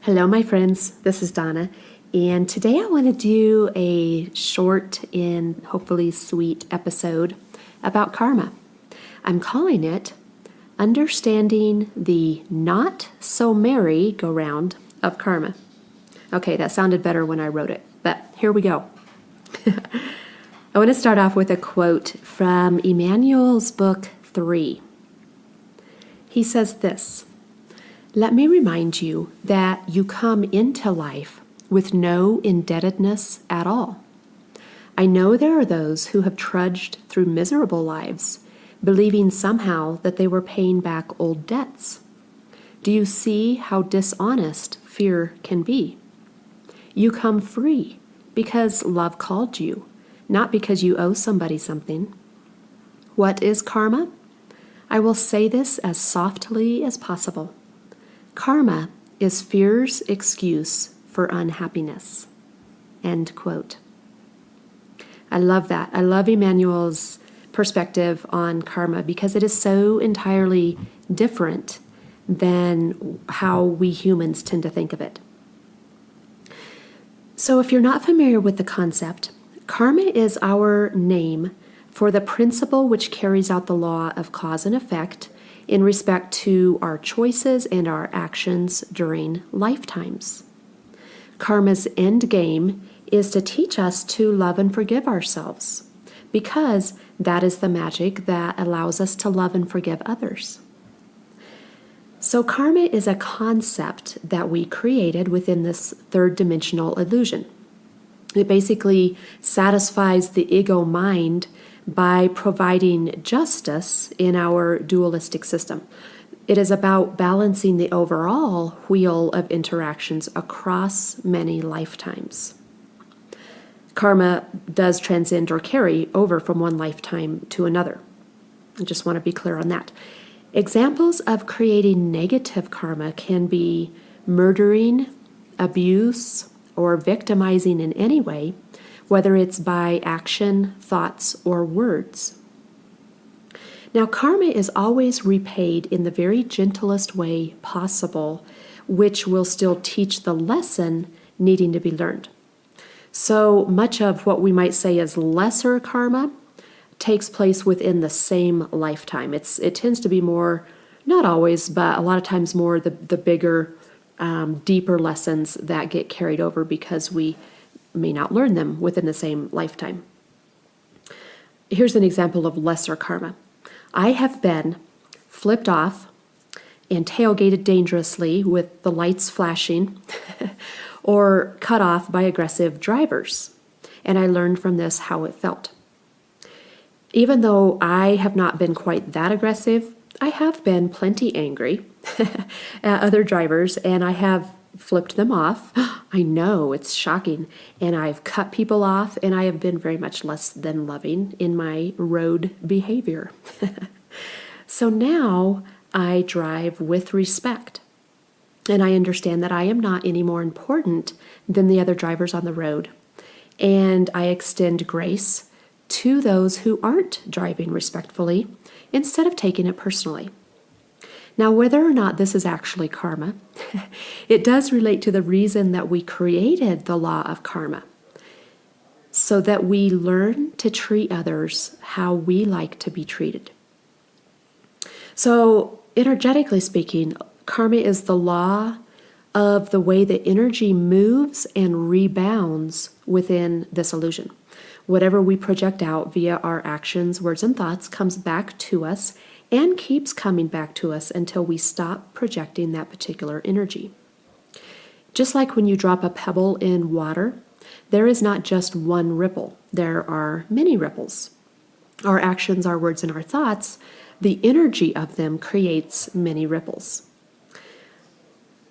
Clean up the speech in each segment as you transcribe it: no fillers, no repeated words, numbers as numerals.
Hello, my friends. This is Donna, and today I want to do a short and hopefully sweet episode about karma. I'm calling it Understanding the Not So Merry-Go-Round of Karma. Okay, that sounded better when I wrote it, but here we go. I want to start off with a quote from Emmanuel's book 3. He says this: "Let me remind you that you come into life with no indebtedness at all. I know there are those who have trudged through miserable lives, believing somehow that they were paying back old debts. Do you see how dishonest fear can be? You come free because love called you, not because you owe somebody something. What is karma? I will say this as softly as possible. Karma is fear's excuse for unhappiness." End quote. I love that. I love Emmanuel's perspective on karma because it is so entirely different than how we humans tend to think of it. So if you're not familiar with the concept, karma is our name for the principle which carries out the law of cause and effect in respect to our choices and our actions during lifetimes. Karma's end game is to teach us to love and forgive ourselves, because that is the magic that allows us to love and forgive others. So karma is a concept that we created within this third dimensional illusion. It basically satisfies the ego mind by providing justice in our dualistic system. It is about balancing the overall wheel of interactions across many lifetimes. Karma does transcend or carry over from one lifetime to another. I just want to be clear on that. Examples of creating negative karma can be murdering, abuse, or victimizing in any way, whether it's by action, thoughts, or words. Now, karma is always repaid in the very gentlest way possible, which will still teach the lesson needing to be learned. So much of what we might say is lesser karma takes place within the same lifetime. It tends to be more, not always, but a lot of times more the bigger, deeper lessons that get carried over because we may not learn them within the same lifetime. Here's an example of lesser karma. I have been flipped off and tailgated dangerously with the lights flashing or cut off by aggressive drivers, and I learned from this how it felt. Even though I have not been quite that aggressive, I have been plenty angry at other drivers, and I have flipped them off. I know, it's shocking. And I've cut people off, and I have been very much less than loving in my road behavior. So now I drive with respect, and I understand that I am not any more important than the other drivers on the road. And I extend grace to those who aren't driving respectfully instead of taking it personally. Now, whether or not this is actually karma, it does relate to the reason that we created the law of karma, so that we learn to treat others how we like to be treated. So, energetically speaking, karma is the law of the way the energy moves and rebounds within this illusion. Whatever we project out via our actions, words, and thoughts comes back to us and keeps coming back to us until we stop projecting that particular energy. Just like when you drop a pebble in water, there is not just one ripple. There are many ripples. Our actions, our words, and our thoughts, the energy of them creates many ripples.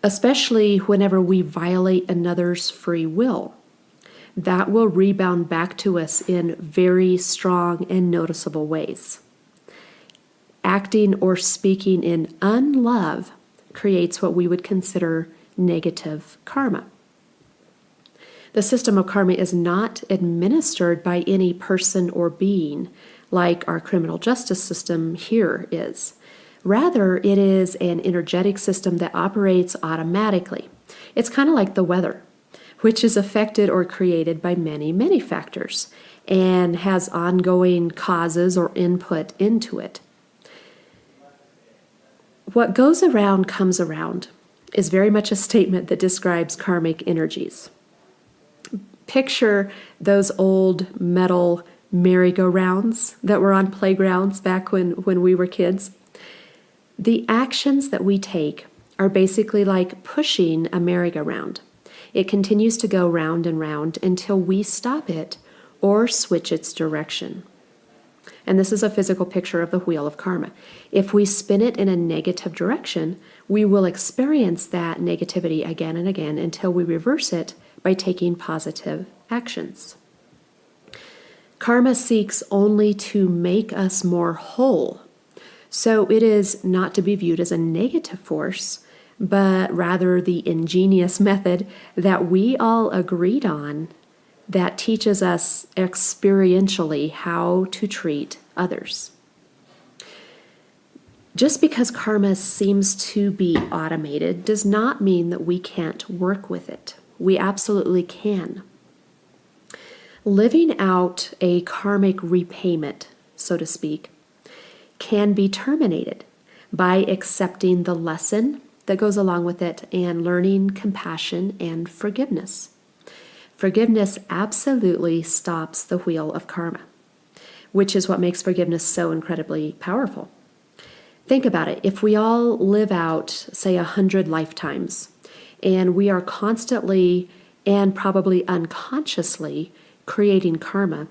Especially whenever we violate another's free will. That will rebound back to us in very strong and noticeable ways. Acting or speaking in unlove creates what we would consider negative karma. The system of karma is not administered by any person or being like our criminal justice system here is. Rather, it is an energetic system that operates automatically. It's kind of like the weather, which is affected or created by many, many factors and has ongoing causes or input into it. What goes around comes around is very much a statement that describes karmic energies. Picture those old metal merry-go-rounds that were on playgrounds back when we were kids. The actions that we take are basically like pushing a merry-go-round. It continues to go round and round until we stop it or switch its direction. And this is a physical picture of the wheel of karma. If we spin it in a negative direction, we will experience that negativity again and again until we reverse it by taking positive actions. Karma seeks only to make us more whole. So it is not to be viewed as a negative force, but rather the ingenious method that we all agreed on that teaches us experientially how to treat others. Just because karma seems to be automated does not mean that we can't work with it. We absolutely can. Living out a karmic repayment, so to speak, can be terminated by accepting the lesson that goes along with it and learning compassion and forgiveness. Forgiveness absolutely stops the wheel of karma, which is what makes forgiveness so incredibly powerful. Think about it. If we all live out, say, 100 lifetimes, and we are constantly and probably unconsciously creating karma,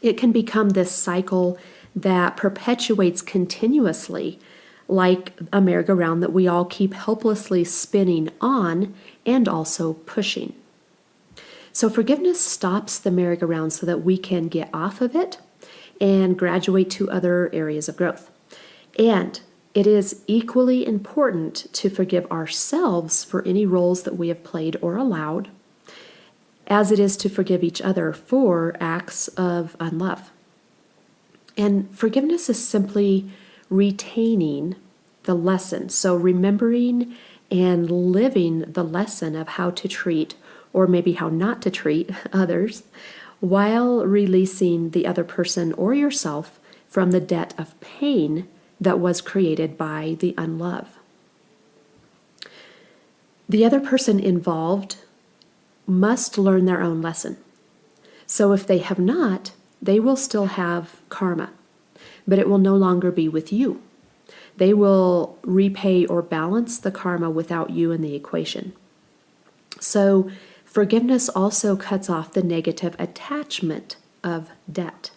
it can become this cycle that perpetuates continuously, like a merry-go-round that we all keep helplessly spinning on and also pushing. So forgiveness stops the merry-go-round so that we can get off of it and graduate to other areas of growth. And it is equally important to forgive ourselves for any roles that we have played or allowed, as it is to forgive each other for acts of unlove. And forgiveness is simply retaining the lesson. So remembering and living the lesson of how to treat, or maybe how not to treat others, while releasing the other person or yourself from the debt of pain that was created by the unlove. The other person involved must learn their own lesson. So if they have not, they will still have karma, but it will no longer be with you. They will repay or balance the karma without you in the equation. So forgiveness also cuts off the negative attachment of debt.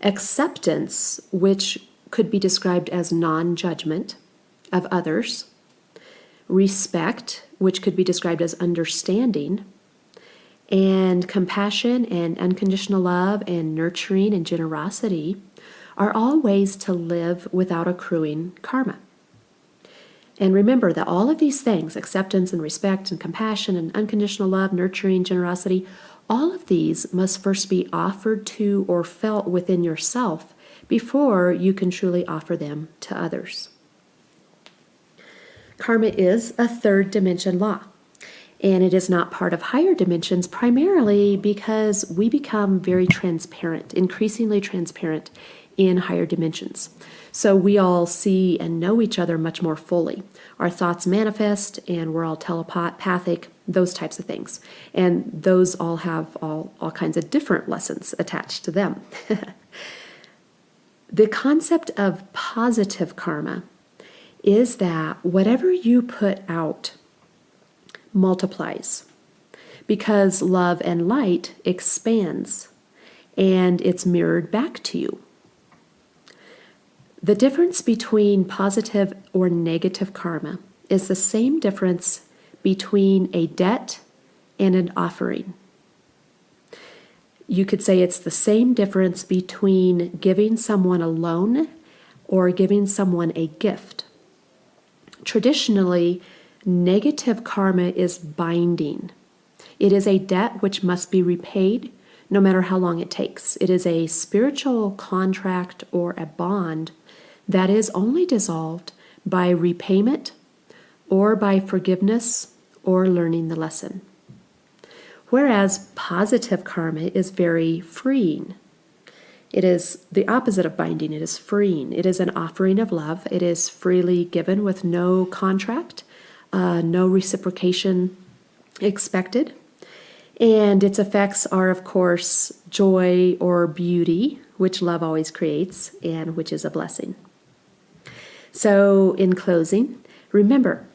Acceptance, which could be described as non-judgment of others, respect, which could be described as understanding, and compassion and unconditional love and nurturing and generosity are all ways to live without accruing karma. And remember that all of these things, acceptance and respect and compassion and unconditional love, nurturing, generosity, all of these must first be offered to or felt within yourself before you can truly offer them to others. Karma is a third dimension law, and it is not part of higher dimensions primarily because we become very transparent, increasingly transparent in higher dimensions. So we all see and know each other much more fully. Our thoughts manifest and we're all telepathic, those types of things. And those all have all kinds of different lessons attached to them. The concept of positive karma is that whatever you put out multiplies because love and light expands and it's mirrored back to you. The difference between positive or negative karma is the same difference between a debt and an offering. You could say it's the same difference between giving someone a loan or giving someone a gift. Traditionally, negative karma is binding. It is a debt which must be repaid no matter how long it takes. It is a spiritual contract or a bond that is only dissolved by repayment or by forgiveness or learning the lesson. Whereas positive karma is very freeing. It is the opposite of binding. It is freeing. It is an offering of love. It is freely given with no contract, no reciprocation expected. And its effects are, of course, joy or beauty, which love always creates, and which is a blessing. So, in closing, remember,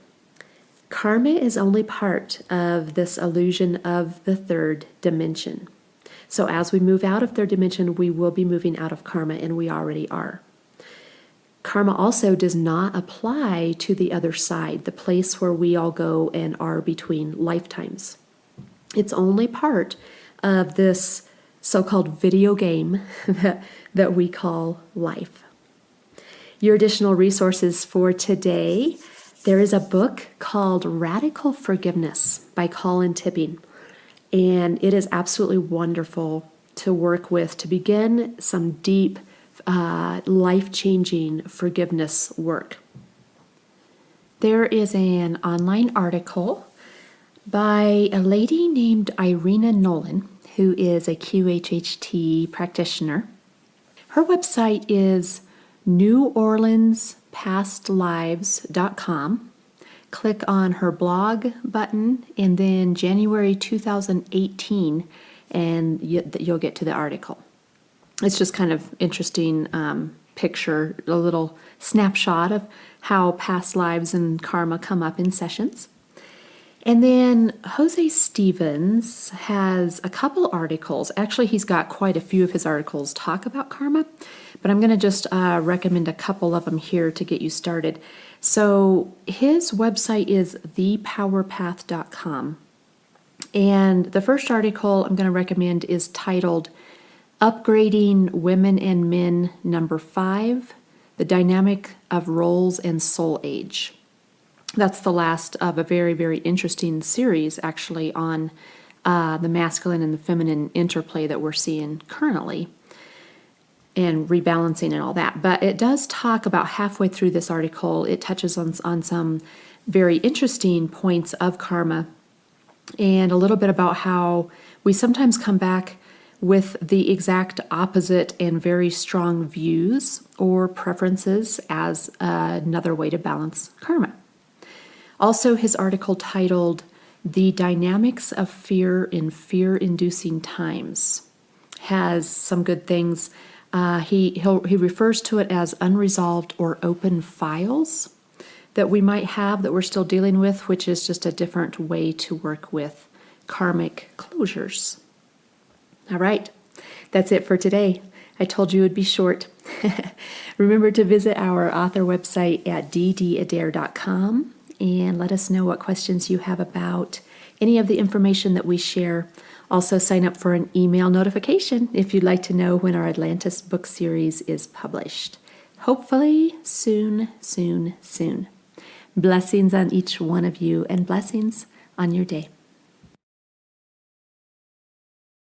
karma is only part of this illusion of the third dimension. So as we move out of third dimension, we will be moving out of karma, and we already are. Karma also does not apply to the other side, the place where we all go and are between lifetimes. It's only part of this so-called video game that we call life. Your additional resources for today, there is a book called Radical Forgiveness by Colin Tipping. And it is absolutely wonderful to work with to begin some deep, life-changing forgiveness work. There is an online article by a lady named Irina Nolan, who is a QHHT practitioner. Her website is NewOrleansPastLives.com. Click on her blog button, and then January 2018, and you'll get to the article. It's just kind of interesting picture, a little snapshot of how past lives and karma come up in sessions. And then Jose Stevens has a couple articles. Actually, he's got quite a few of his articles talk about karma, but I'm going to just recommend a couple of them here to get you started. So his website is thepowerpath.com. And the first article I'm going to recommend is titled Upgrading Women and Men Number 5, The Dynamic of Roles and Soul Age. That's the last of a very, very interesting series actually on the masculine and the feminine interplay that we're seeing currently, and rebalancing and all that. But it does talk about halfway through this article, it touches on some very interesting points of karma and a little bit about how we sometimes come back with the exact opposite and very strong views or preferences as another way to balance karma. Also, his article titled The Dynamics of Fear in Fear-Inducing Times has some good things. He refers to it as unresolved or open files that we might have that we're still dealing with, which is just a different way to work with karmic closures. All right, that's it for today. I told you it would be short. Remember to visit our author website at ddadair.com and let us know what questions you have about any of the information that we share. Also, sign up for an email notification if you'd like to know when our Atlantis book series is published. Hopefully soon, soon, soon. Blessings on each one of you and blessings on your day.